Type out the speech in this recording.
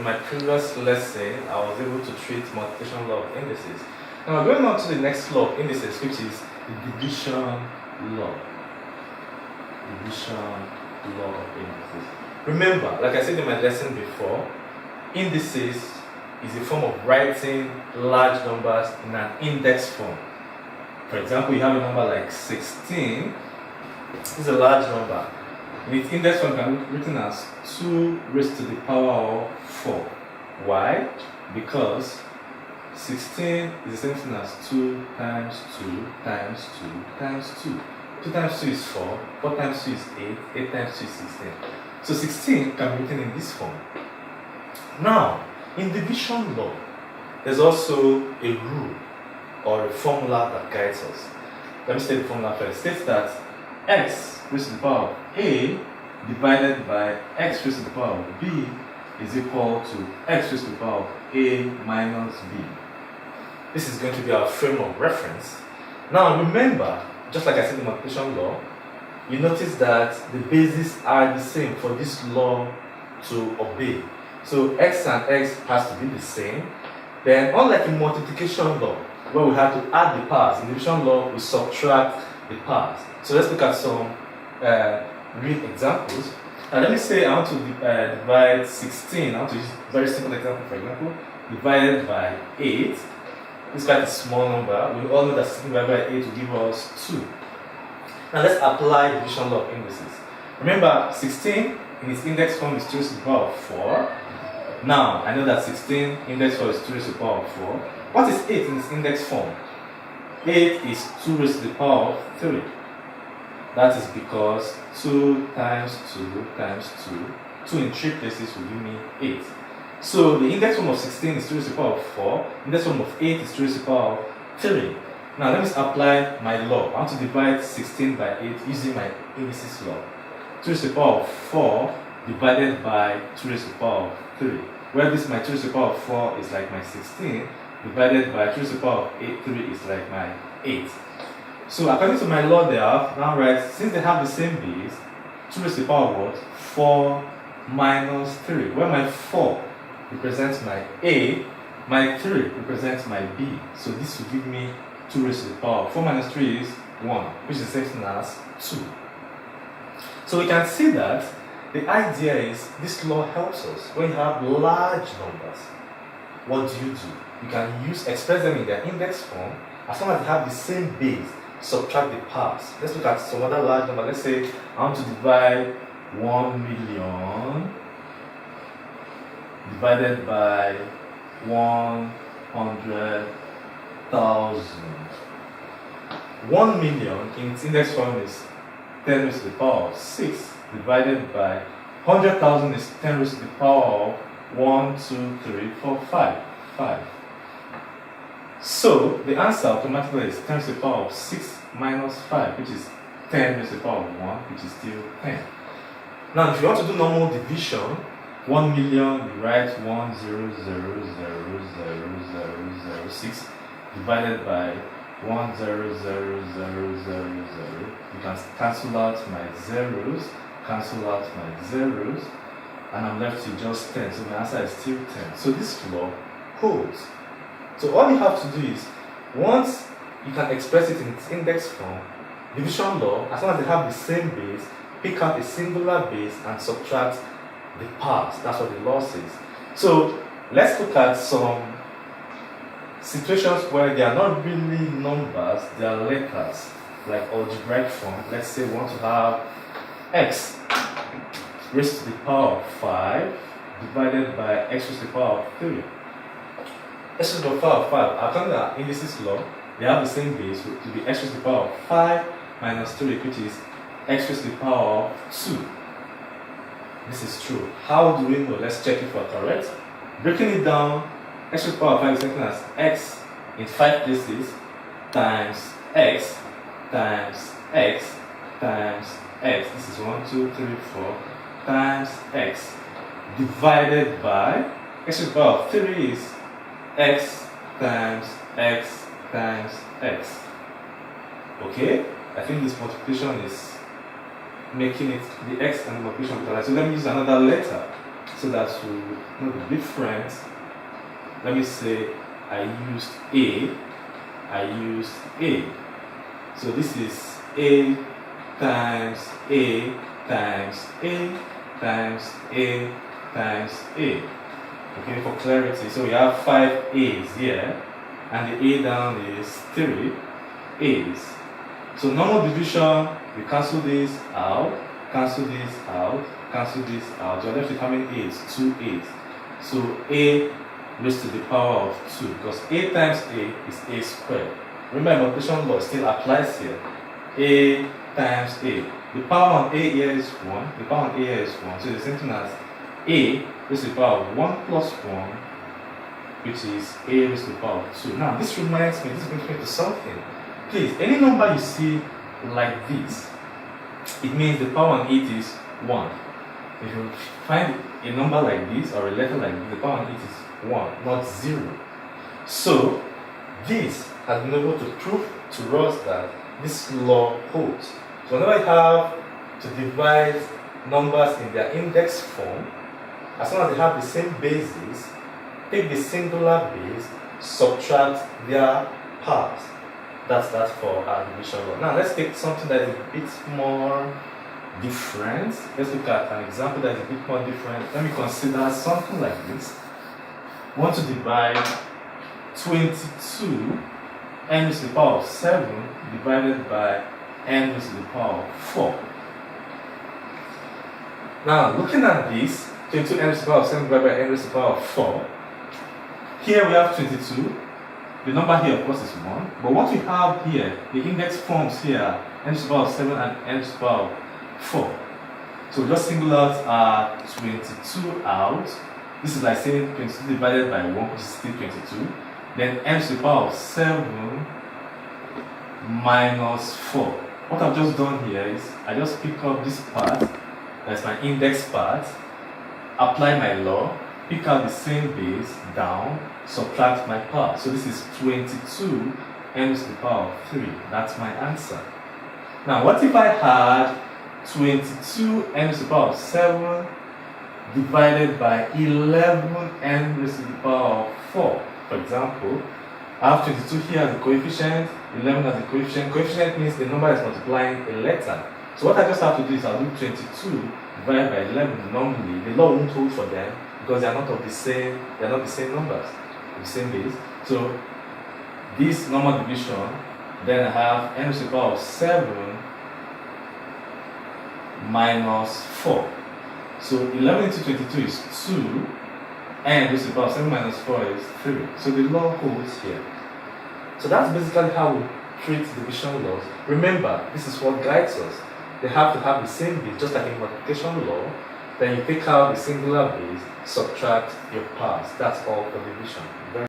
my previous lesson, I was able to treat multiplication law of indices. Now we're going on to the next law of indices, which is the division law. Division law of indices. Remember, like I said in my lesson before, indices is a form of writing large numbers in an index form. For example, you have a number like 16. This is a large number. In its index form can be written as 2 raised to the power of 4. Why? Because 16 is the same thing as 2 times 2 times 2 times 2. 2 times 2 is 4, 4 times 2 is 8, 8 times 2 is 16. So 16 can be written in this form. Now, in division law, there's also a rule or a formula that guides us. Let me state the formula first. It states that x raised to the power of a divided by x raised to the power of b is equal to x raised to the power of a minus b. This is going to be our frame of reference. Now remember, just like I said in multiplication law, you notice that the bases are the same for this law to obey. So x and x has to be the same. Then unlike in multiplication law, where we have to add the powers, in division law we subtract the powers. So let's look at some real examples. And let me say I want to divide 16. I want to use a very simple example, for example, divided by 8. This is quite a small number. We all know that 16 divided by 8 will give us 2. Now let's apply division law of indices. Remember, 16 in its index form is 2 raised to the power of 4. Now, I know that 16 index form is 2 raised to the power of 4. What is 8 in its index form? 8 is 2 raised to the power of 3. That is because 2 times 2 times 2, 2 in 3 places will give me 8. So the index form of 16 is 2 raised to the power of 4. Index form of 8 is 2 raised to the power of 3. Now let me apply my law. I want to divide 16 by 8 using my indices law. 2 raised to the power of 4 divided by 2 raised to the power of 3. Where this my 2 raised to the power of 4 is like my 16, divided by 2 raised to the power of 3 is like my 8. So according to my law, they have now write, since they have the same base, 2 raised to the power of what? 4 minus 3. Where my 4 represents my A, my 3 represents my B. So this will give me 2 raised to the power. 4 minus 3 is 1, which is the same thing as 2. So we can see that the idea is this law helps us when you have large numbers. What do? You can express them in their index form as long as they have the same base. Subtract the powers. Let's look at some other large number. Let's say I want to divide 1 million divided by 100,000. 1 million in its index form is 10 raised to the power of 6 divided by 100,000 is 10 raised to the power of 1, 2, 3, 4, 5. 5. So the answer automatically is 10 raised to the power of 6 minus 5, which is 10 raised to the power of 1, which is still 10. Now if you want to do normal division, 1 million, you write 1,000,000,006 divided by 1,000,000. You can cancel out my zeros, cancel out my zeros, and I'm left with just 10. So my answer is still 10. So this law holds. So all you have to do is, once you can express it in its index form, division law, as long as they have the same base, pick out a singular base and subtract the powers. That's what the law says. So let's look at some situations where they are not really numbers, they are letters, like algebraic form. Let's say we want to have x raised to the power of 5 divided by x raised to the power of 3. X raised to the power of 5, according to our indices law, they have the same base to be x raised to the power of 5 minus 3, which is x raised to the power of 2. This is true. How do we know? Let's check if we're correct. Breaking it down, x raised to the power of 5 is something as x in 5 places times x times x times x. This is 1, 2, 3, 4 times x divided by x raised to the power of 3 is x times x times x. Okay, I think this multiplication is making it the x and the multiplication together. So let me use another letter. so that you know the difference. Let me say I used A. So this is A times A times A times A times A. Okay, for clarity. So we have 5 A's here, and the A down is 3 A's. So normal division, we cancel this out, cancel this out, cancel this out. You're left with how many A's? 2 A's. So A raised to the power of 2, because A times A is A squared. Remember, multiplication law still applies here. A times A. The power on A here is 1, the power on A here is 1. So it's the same thing as A raised to the power of 1 plus 1, which is A raised to the power of 2. Now, this reminds me, this brings me to something. Please, any number you see like this, it means the power on it is 1. If you find a number like this or a letter like this, the power on it is 1, not 0. So, this has been able to prove to us that this law holds. So whenever you have to divide numbers in their index form, as long as they have the same basis, take the singular base, subtract their parts. That's that for our division law. Now let's take something that is a bit more different. Let's look at an example that is a bit more different. Let me consider something like this. I want to divide 22 n raised to the power of 7 divided by n raised to the power of 4. Now looking at this, 22 n raised to the power of 7 divided by n raised to the power of 4. Here we have 22. The number here, of course, is 1. But what we have here, the index forms here, n raised to the power of 7 and n raised to the power of 4. So just singulars are 22 out. This is like saying 22 divided by 1, which is still 22. Then n to the power of 7 minus 4. What I've just done here is I just pick up this part, that's my index part, apply my law, pick out the same base down, subtract my part. So this is 22 n to the power of 3. That's my answer. Now what if I had 22 n to the power of 7 divided by 11 n raised to the power of 4? For example, I have 22 here as the coefficient, 11 as the coefficient. Coefficient means the number is multiplying a letter. So what I just have to do is I'll do 22 divided by 11 normally. The law won't hold for them because they are not the same numbers, the same base. So this normal division, then I have n raised to the power of 7 minus 4. So 11 into 22 is 2. And raised to the power of 7 minus 4 is 3. So the law holds here. So that's basically how we treat division laws. Remember, this is what guides us. They have to have the same base, just like in multiplication law. Then you take out the singular base, subtract your parts. That's all for division.